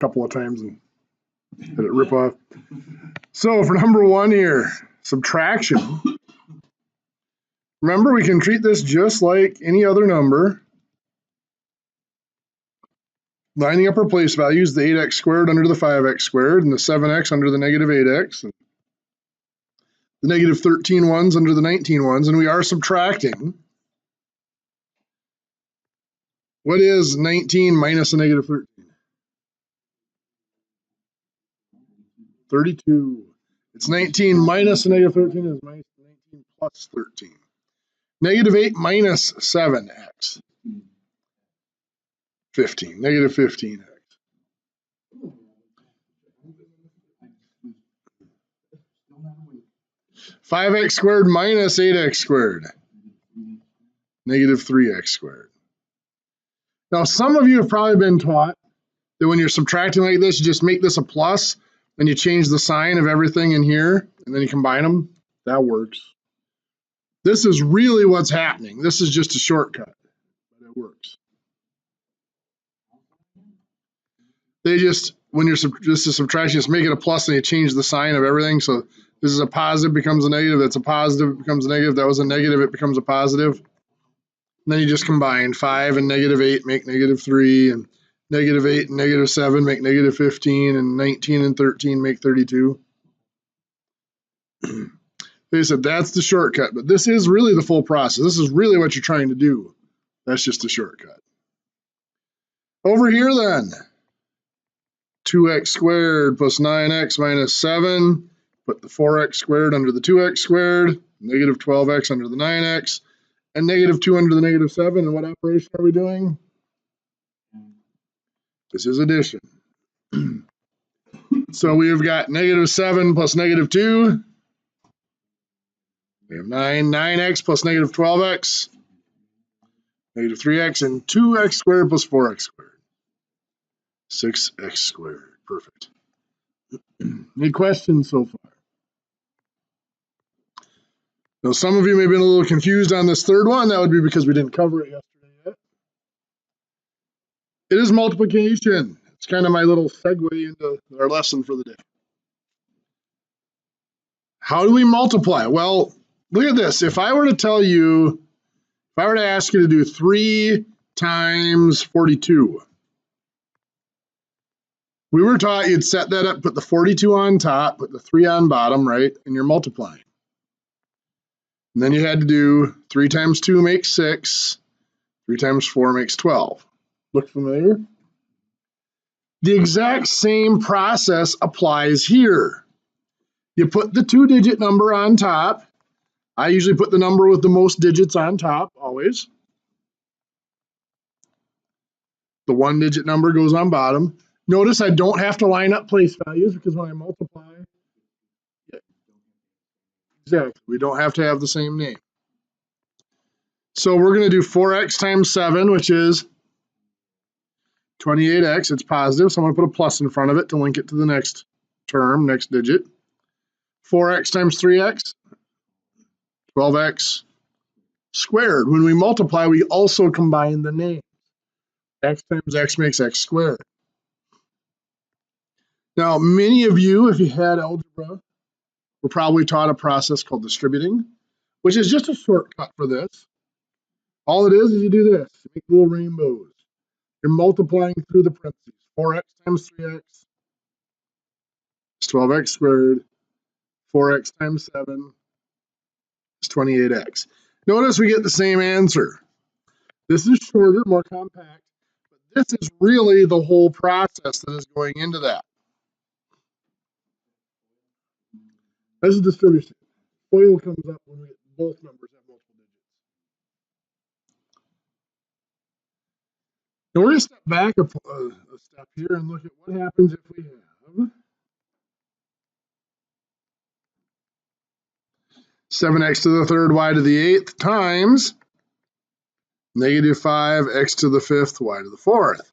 couple of times and let it rip off. So for number 1 here, subtraction. Remember, we can treat this just like any other number. Lining up our place values, the 8x squared under the 5x squared, and the 7x under the negative 8x, and the negative 13 ones under the 19 ones, and we are subtracting. What is 19 minus a negative 13? 32. It's 19 minus a negative 13 is minus 19 plus 13. Negative 8 minus 7x. 15. Negative 15x. 5x squared minus 8x squared. Negative 3x squared. Now, some of you have probably been taught that when you're subtracting like this, you just make this a plus, and you change the sign of everything in here, and then you combine them. That works. This is really what's happening. This is just a shortcut, but it works. They just, when you're just a subtraction, just make it a plus, and you change the sign of everything. So this is a positive, becomes a negative. That's a positive, it becomes a negative. That was a negative, it becomes a positive. And then you just combine 5 and negative 8 make negative 3, and negative 8 and negative 7 make negative 15, and 19 and 13 make 32. They said that's the shortcut, but this is really the full process. This is really what you're trying to do. That's just a shortcut. Over here then, 2x squared plus 9x minus 7. Put the 4x squared under the 2x squared, negative 12x under the 9x, and negative 2 under the negative 7. And what operation are we doing? This is addition. So we've got negative 7 plus negative 2. We have 9x plus negative 12x, negative 3x, and 2x squared plus 4x squared. 6x squared. Perfect. Any questions so far? Now, some of you may have been a little confused on this third one. That would be because we didn't cover it yesterday yet. It is multiplication. It's kind of my little segue into our lesson for the day. How do we multiply? Well, look at this. If I were to tell you, if I were to ask you to do 3 times 42, we were taught you'd set that up, put the 42 on top, put the 3 on bottom, right? And you're multiplying. And then you had to do 3 times 2 makes 6, 3 times 4 makes 12. Look familiar? The exact same process applies here. You put the 2-digit number on top. I usually put the number with the most digits on top, always. The 1-digit number goes on bottom. Notice I don't have to line up place values because when I multiply, exactly, we don't have to have the same name. So we're going to do 4x times 7, which is 28x. It's positive, so I'm going to put a plus in front of it to link it to the next term, next digit. 4x times 3x, 12x squared. When we multiply, we also combine the names. X times x makes x squared. Now, many of you, if you had algebra, were probably taught a process called distributing, which is just a shortcut for this. All it is you do this. You make little rainbows. You're multiplying through the parentheses. 4x times 3x is 12x squared. 4x times 7 is 28x. Notice we get the same answer. This is shorter, more compact, but this is really the whole process that is going into that. This is distribution. FOIL comes up when we get both numbers have multiple digits. Now we're going to step back a step here and look at what happens if we have 7x to the third y to the 8th times negative 5x to the 5th y to the 4th.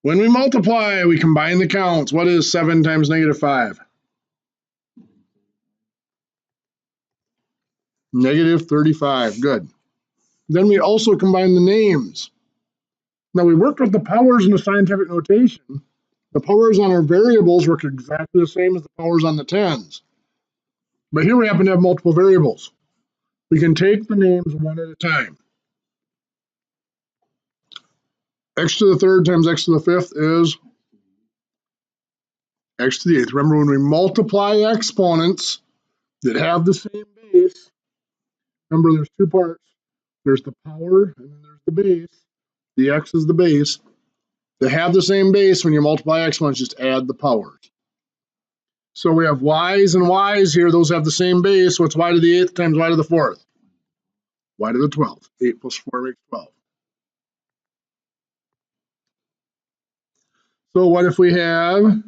When we multiply, we combine the counts. What is 7 times negative 5? Negative 35. Good. Then we also combine the names. Now we worked with the powers in the scientific notation. The powers on our variables work exactly the same as the powers on the tens. But here we happen to have multiple variables. We can take the names one at a time. X to the third times x to the fifth is x to the eighth. Remember, when we multiply exponents that have the same base, remember there's two parts. There's the power and then there's the base. The x is the base. They have the same base. When you multiply exponents, just add the powers. So we have y's and y's here. Those have the same base. What's y to the eighth times y to the fourth? Y to the 12th. 8 plus 4 makes 12. So what if we have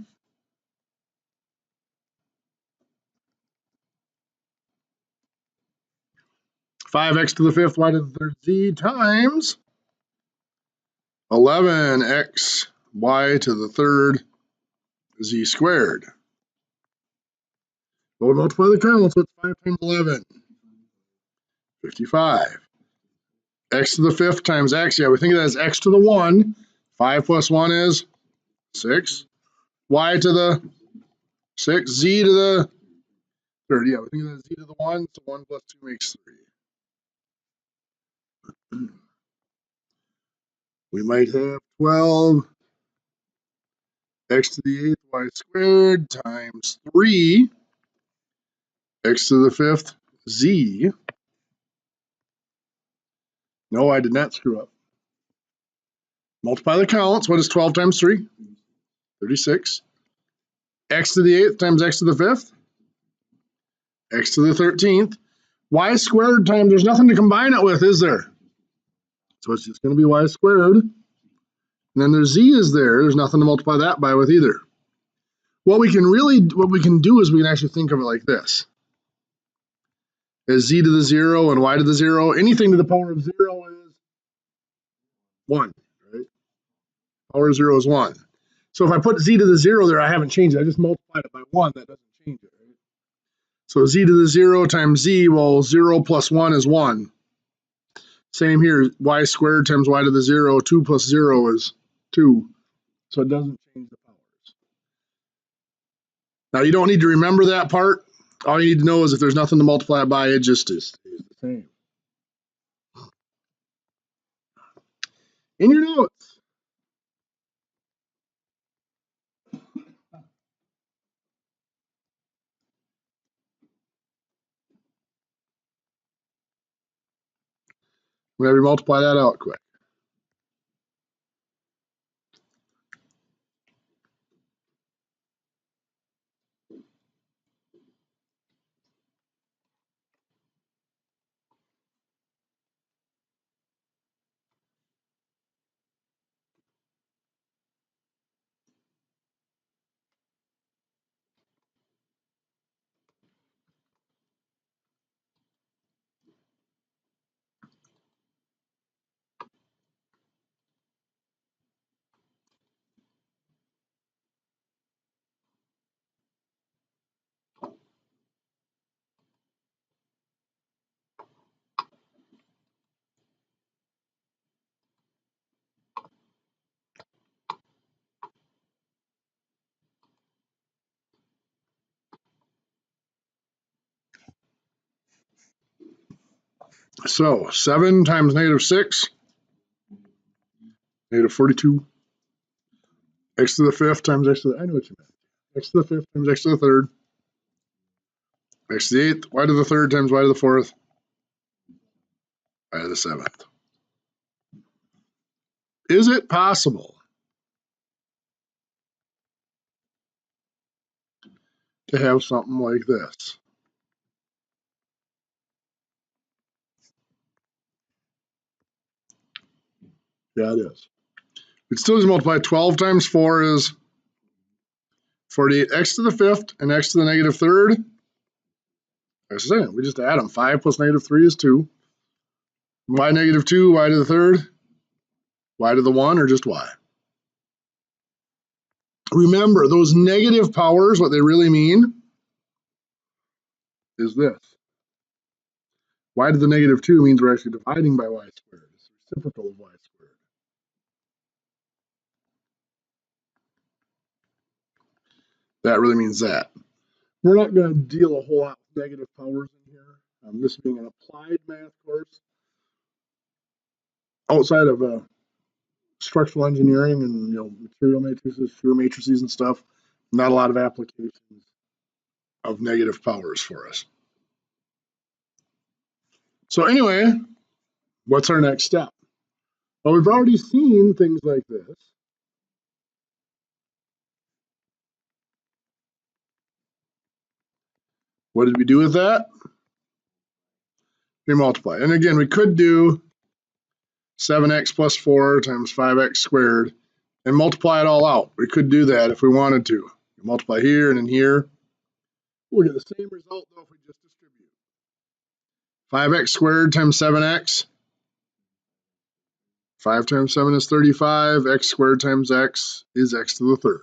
5x to the fifth y to the third z times 11x y to the third z squared? Well, multiply the counts. What's 5 times 11? 55. X to the fifth times x. Yeah, we think of that as x to the 1. 5 plus 1 is 6. Y to the 6. Z to the third. Yeah, we think of that as z to the 1. So 1 plus 2 makes 3. We might have 12 x to the eighth y squared times 3 x to the fifth z. No, I did not screw up. Multiply the counts. What is 12 times 3? 36. X to the eighth times x to the fifth. X to the 13th. Y squared times, there's nothing to combine it with, is there? So it's just going to be y squared. And then there's z is there. There's nothing to multiply that by with either. What we can do is we can actually think of it like this. As z to the 0 and y to the 0, anything to the power of 0 is 1, right? Power of 0 is 1. So if I put z to the 0 there, I haven't changed it. I just multiplied it by 1. That doesn't change it, right? So z to the 0 times z, well, 0 plus 1 is 1. Same here, y squared times y to the 0, 2 plus 0 is 2. So it doesn't change the powers. Now you don't need to remember that part. All you need to know is if there's nothing to multiply it by, it just stays the same. In your notes, whenever you multiply that out quick. So 7 times negative 6, negative 42. X to the fifth times x to the, I know what you meant. X to the fifth times x to the third. X to the eighth, y to the third times y to the fourth. Y to the seventh. Is it possible to have something like this? Yeah, it is. It still just multiply 12 times 4 is 48. X to the fifth and x to the negative third. That's the same. We just add them. 5 plus negative 3 is 2. Y negative 2, y to the third, y to the 1, or just y. Remember, those negative powers, what they really mean is this. Y to the negative 2 means we're actually dividing by y squared. It's the reciprocal of y squared. that really means that. We're not going to deal a whole lot with negative powers in here. This being an applied math course. Outside of structural engineering and material matrices, sphere matrices and stuff, not a lot of applications of negative powers for us. So anyway, what's our next step? Well, we've already seen things like this. What did we do with that? We multiply. And again, we could do 7x plus 4 times 5x squared and multiply it all out. We could do that if we wanted to. Multiply here and in here. We'll get the same result though if we just distribute. 5x squared times 7x. 5 times 7 is 35. X squared times x is x to the third.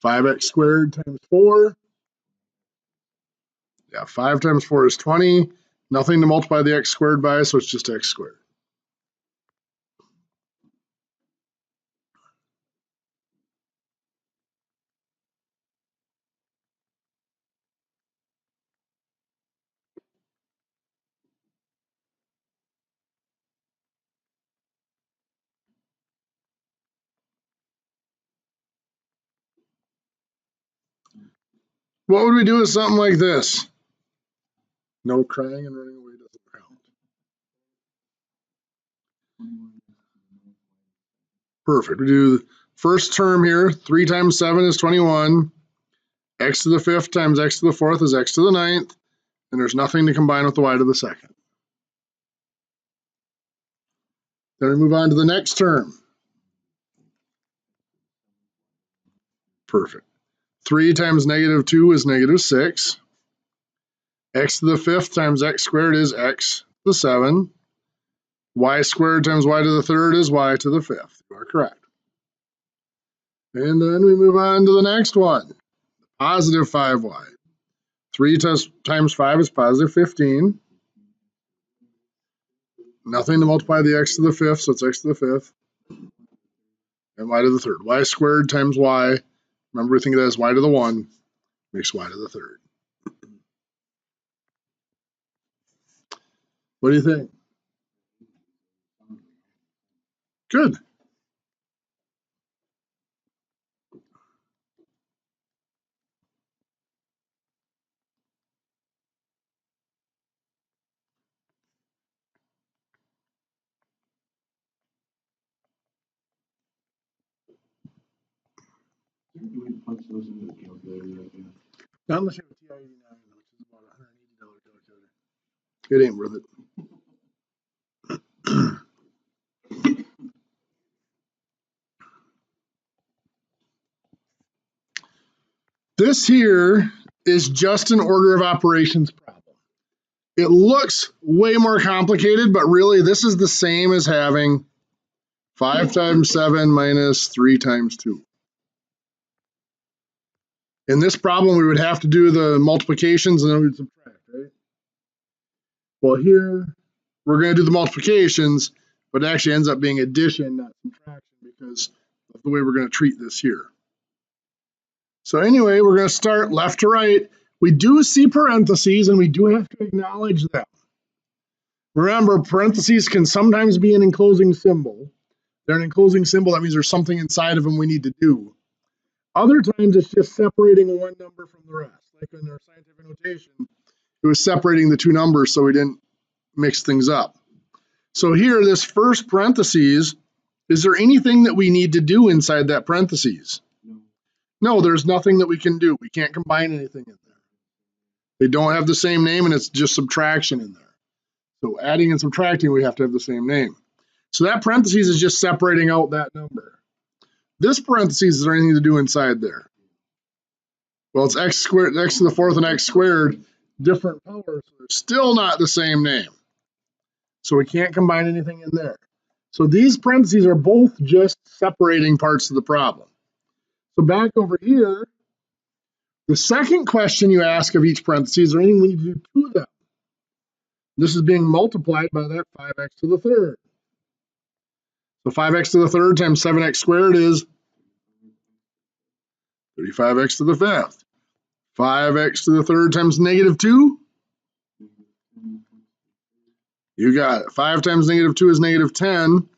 5x squared times 4. Yeah, 5 times 4 is 20. Nothing to multiply the x squared by, so it's just x squared. What would we do with something like this? No crying and running away doesn't count. Perfect. We do the first term here. 3 times 7 is 21. X to the 5th times x to the 4th is x to the 9th. And there's nothing to combine with the y to the 2nd. Then we move on to the next term. Perfect. 3 times negative 2 is negative 6. X to the 5th times x squared is x to the 7. Y squared times y to the 3rd is y to the 5th. You are correct. And then we move on to the next one. Positive 5y. 3 times 5 is positive 15. Nothing to multiply the x to the 5th, so it's x to the 5th. And y to the 3rd. Y squared times y. Remember, we think of that as y to the 1. Makes y to the 3rd. What do you think? Good. Not unless you have a TI-89, which is about a $180 calculator. It ain't worth it. This here is just an order of operations problem. It looks way more complicated, but really this is the same as having 5 times 7 minus 3 times 2. In this problem, we would have to do the multiplications and then we'd subtract, right? Well, here we're going to do the multiplications, but it actually ends up being addition, not subtraction, because of the way we're going to treat this here. So anyway, we're going to start left to right. We do see parentheses, and we do have to acknowledge them. Remember, parentheses can sometimes be an enclosing symbol. They're an enclosing symbol. That means there's something inside of them we need to do. Other times, it's just separating one number from the rest. Like in our scientific notation, it was separating the two numbers so we didn't mix things up. So here, this first parentheses, is there anything that we need to do inside that parentheses? No, there's nothing that we can do. We can't combine anything in there. They don't have the same name, and it's just subtraction in there. So adding and subtracting, we have to have the same name. So that parentheses is just separating out that number. This parentheses, is there anything to do inside there? Well, it's x squared, x to the 4th and x squared, different powers, so they're still not the same name. So we can't combine anything in there. So these parentheses are both just separating parts of the problem. So back over here, the second question you ask of each parentheses, is there anything we need to do to them? This is being multiplied by that 5x to the 3rd. So 5x to the 3rd times 7x squared is 35x to the fifth. 5x to the third times negative 2. You got it. 5 times negative 2 is negative 10, and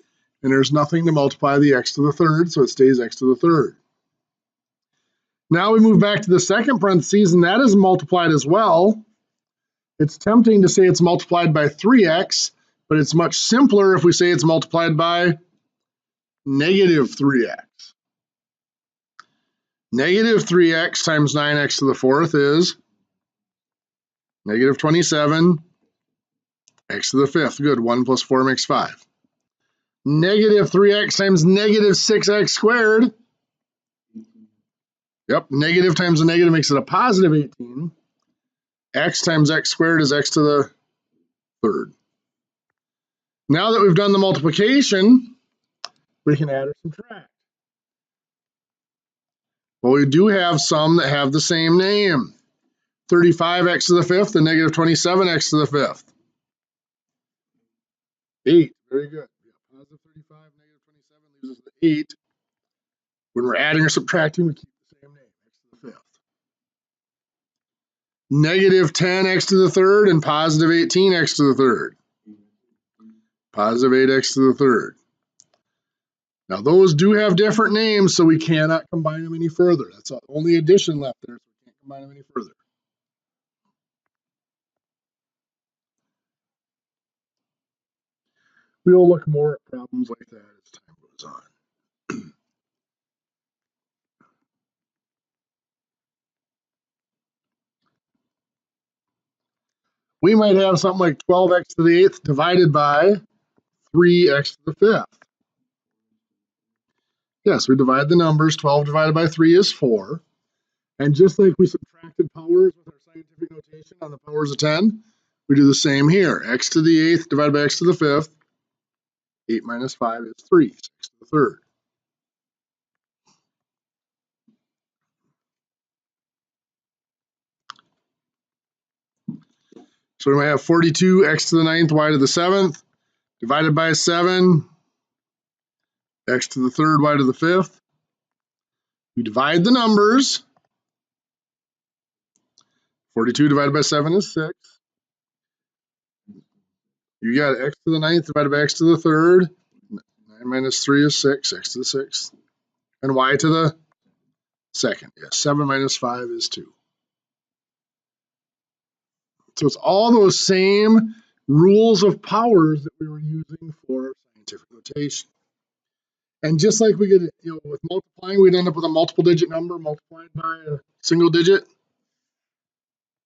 there's nothing to multiply the x to the third, so it stays x to the third. Now we move back to the second parentheses, and that is multiplied as well. It's tempting to say it's multiplied by 3x, but it's much simpler if we say it's multiplied by negative 3x. Negative 3x times 9x to the fourth is negative 27. X to the fifth. Good. 1 plus 4 makes 5. Negative 3x times negative 6x squared. Yep. Negative times a negative makes it a positive 18. X times x squared is x to the third. Now that we've done the multiplication, we can add or subtract. Well, we do have some that have the same name. 35x to the fifth and negative 27x to the fifth. 8. Very good. Positive 35, negative 27 leaves us with 8. When we're adding or subtracting, we keep the same name, x to the fifth. Negative 10x to the third and positive 18x to the third. Positive 8x to the third. Now those do have different names, so we cannot combine them any further. That's the only addition left there, so we can't combine them any further. We'll look more at problems like that as time goes on. We might have something like 12x to the eighth divided by 3x to the fifth. Yes, we divide the numbers. 12 divided by 3 is 4. And just like we subtracted powers with our scientific notation on the powers of 10, we do the same here. X to the eighth divided by x to the fifth. 8 minus 5 is 3. 6 to the third. So we might have 42 x to the ninth, y to the seventh, divided by 7, x to the third, y to the fifth. We divide the numbers. 42 divided by 7 is 6. You got x to the ninth divided by x to the third. 9 minus 3 is 6, x to the sixth. And y to the second. Yes, 7 minus 5 is 2. So it's all those same rules of powers that we were using for scientific notation. And just like we could, with multiplying, we'd end up with a multiple digit number multiplied by a single digit.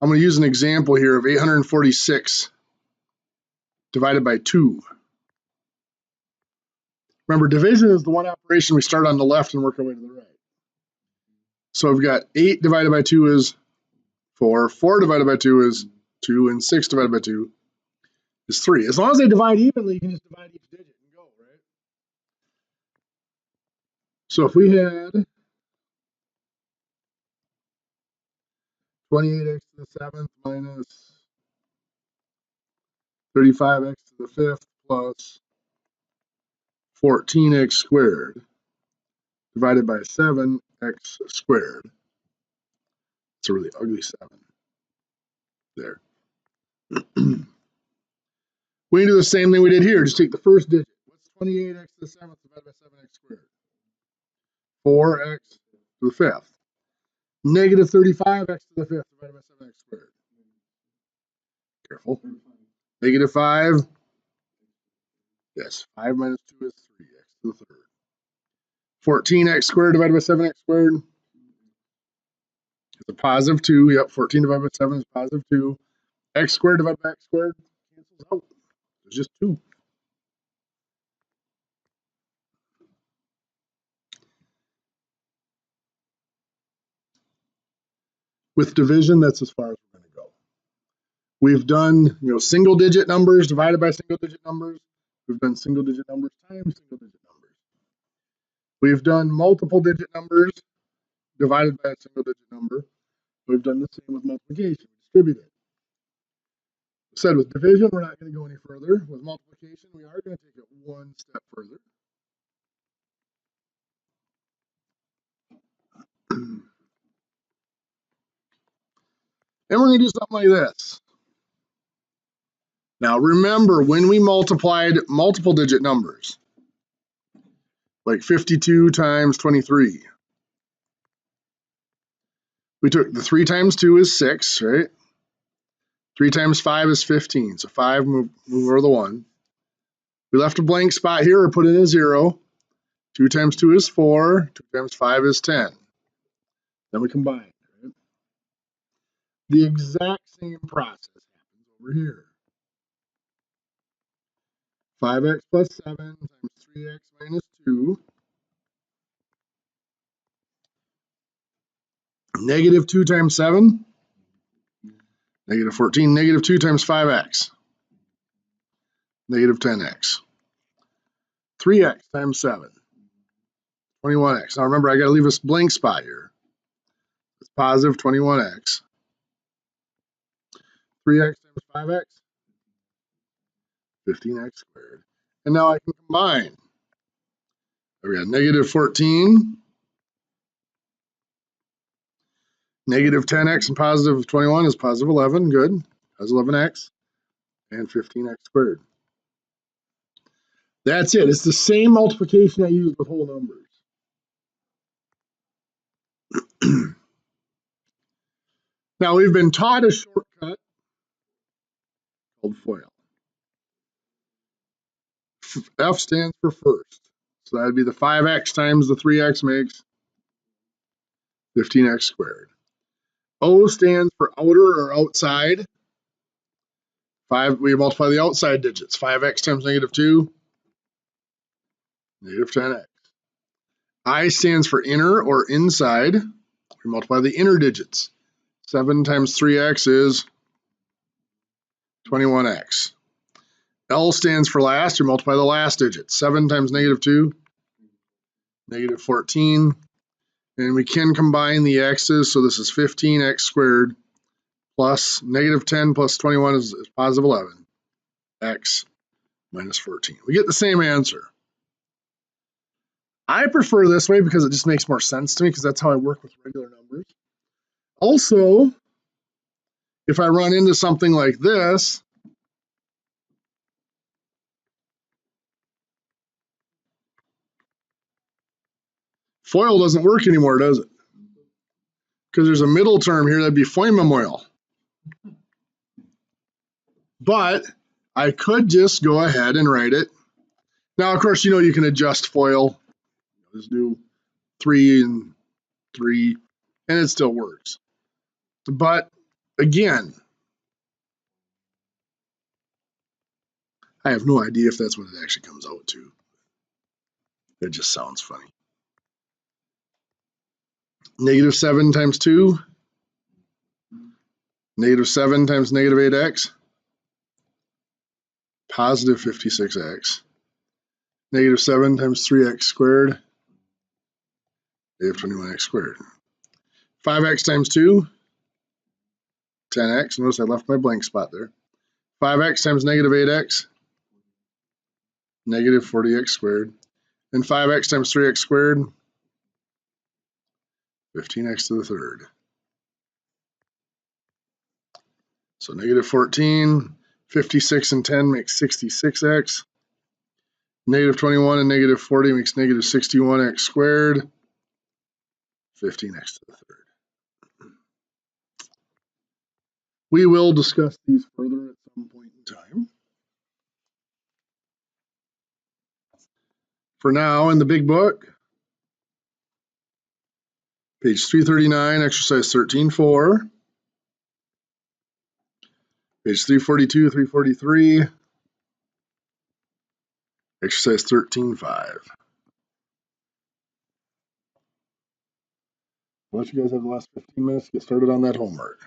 I'm going to use an example here of 846 divided by 2. Remember, division is the one operation we start on the left and work our way to the right. So I've got 8 divided by 2 is 4, 4 divided by 2 is 2, and 6 divided by 2 is 3. As long as they divide evenly, you can just divide each digit and go, right? So if we had 28x to the seventh minus 35x to the fifth plus 14x squared divided by 7x squared. It's a really ugly 7 there. We can do the same thing we did here. Just take the first digit. What's 28x to the seventh divided by 7x squared? 4x to the fifth. Negative 35x to the fifth divided by 7x squared. Careful. Negative 5. Yes, 5 minus 2 is 3x to the third. 14x squared divided by 7x squared. It's a positive 2. Yep, 14 divided by 7 is positive 2. X squared divided by x squared cancels out. It's just 2. With division, that's as far as we're going to go. We've done, single digit numbers divided by single digit numbers. We've done single digit numbers times single digit numbers. We've done multiple digit numbers divided by a single digit number. We've done the same with multiplication. We distribute it. Said with division, we're not going to go any further. With multiplication, we are going to take it one step further. And we're going to do something like this. Now remember, when we multiplied multiple digit numbers, like 52 times 23, we took the 3 times 2 is 6, right? 3 times 5 is 15, so 5 move over the 1. We left a blank spot here or put in a 0. 2 times 2 is 4, 2 times 5 is 10. Then we combine. Right? The exact same process happens over here. 5x plus 7 times 3x minus 2. Negative 2 times 7, negative 14. Negative 2 times 5x, negative 10x. 3x times 7, 21x. Now remember, I got to leave a blank spot here. It's positive 21x. 3x times 5x, 15x squared. And now I can combine. We got negative 14, negative 10x, and positive 21 is positive 11. Good. That's 11x and 15x squared. That's it. It's the same multiplication I used with whole numbers. Now we've been taught a shortcut called FOIL. F stands for first. So that'd be the 5x times the 3x makes 15x squared. O stands for outer or outside. We multiply the outside digits. 5x times negative 2, negative 10x. I stands for inner or inside. We multiply the inner digits. 7 times 3x is 21x. L stands for last. We multiply the last digit. 7 times negative 2, negative 14. And we can combine the x's, so this is 15x squared plus negative 10 plus 21 is positive 11. X minus 14. We get the same answer. I prefer this way because it just makes more sense to me because that's how I work with regular numbers. Also, if I run into something like this, FOIL doesn't work anymore, does it? Because there's a middle term here, that'd be FOIMAMOIL. But I could just go ahead and write it. Now, of course, you can adjust FOIL. Just do 3 and 3, and it still works. But again, I have no idea if that's what it actually comes out to. It just sounds funny. Negative 7 times 2, negative 7 times negative 8x, positive 56x. Negative 7 times 3x squared, negative 21x squared. 5x times 2, 10x. Notice I left my blank spot there. 5x times negative 8x, negative 40x squared. And 5x times 3x squared, 15x to the third. So negative 14, 56 and 10 makes 66x. Negative 21 and negative 40 makes negative 61x squared. 15x to the third. We will discuss these further at some point in time. For now, in the big book, page 339, exercise 13.4. Page 342, 343, exercise 13.5. I'll let you guys have the last 15 minutes to get started on that homework.